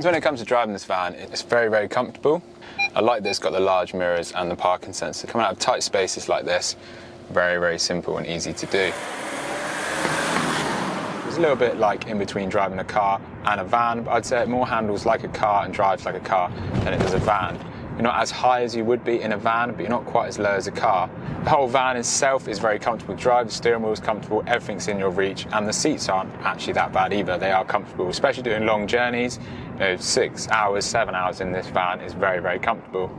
So when it comes to driving this van, it's very, very comfortable. I like that it's got the large mirrors and the parking sensor. Coming out of tight spaces like this, very, very simple and easy to do. It's a little bit like in between driving a car and a van, but I'd say it more handles like a car and drives like a car than it does a van. You're not as high as you would be in a van, but you're not quite as low as a car. The whole van itself is very comfortable to drive, the steering wheel is comfortable, everything's in your reach, and the seats aren't actually that bad either. They are comfortable, especially doing long journeys. 6 hours, 7 hours in this van is very, very comfortable.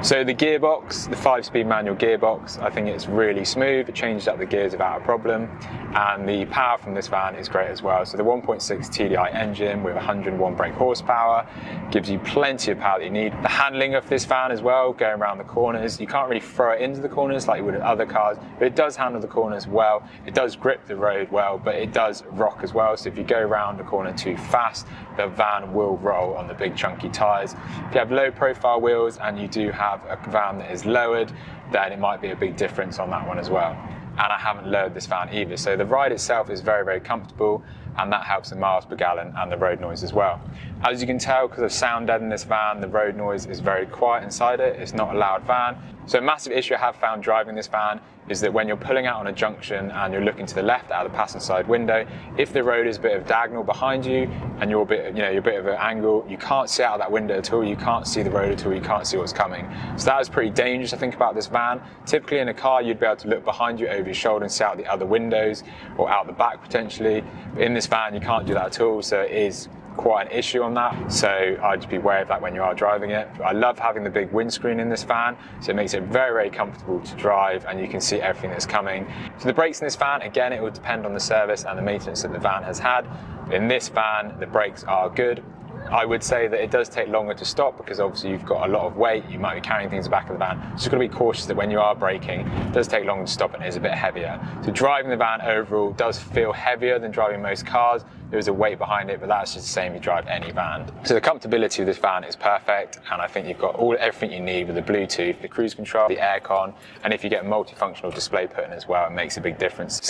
So the gearbox, the 5-speed manual gearbox, I think it's really smooth. It changes up the gears without a problem. And the power from this van is great as well. So the 1.6 TDI engine with 101 brake horsepower gives you plenty of power that you need. The handling of this van as well, going around the corners, you can't really throw it into the corners like you would in other cars, but it does handle the corners well. It does grip the road well, but it does rock as well. So if you go around the corner too fast, the van will roll on the big chunky tyres. If you have low profile wheels and you do have a van that is lowered, then it might be a big difference on that one as well. And I haven't lowered this van either, so the ride itself is very, very comfortable, and that helps the miles per gallon and the road noise as well. As you can tell, because of sound dead in this van, the road noise is very quiet inside it. It's not a loud van. So a massive issue I have found driving this van is that when you're pulling out on a junction and you're looking to the left out of the passenger side window, if the road is a bit of diagonal behind you and you're a bit, you're a bit of an angle, you can't see out of that window at all. You can't see the road at all. You can't see what's coming. So that is pretty dangerous, I think, about this van. Typically in a car, you'd be able to look behind you over your shoulder and see out the other windows or out the back potentially. But in this van, you can't do that at all. So it is quite an issue on that, so I'd just be aware of that when you are driving it. I love having the big windscreen in this van, so it makes it very, very comfortable to drive and you can see everything that's coming. So the brakes in this van, again, it will depend on the service and the maintenance that the van has had. In this van, the brakes are good. I would say that it does take longer to stop because obviously you've got a lot of weight, you might be carrying things back of the van. So you've got to be cautious that when you are braking, it does take longer to stop and it is a bit heavier. So driving the van overall does feel heavier than driving most cars. There is a weight behind it, but that's just the same if you drive any van. So the comfortability of this van is perfect, and I think you've got everything you need with the Bluetooth, the cruise control, the aircon, and if you get a multifunctional display put in as well, it makes a big difference. So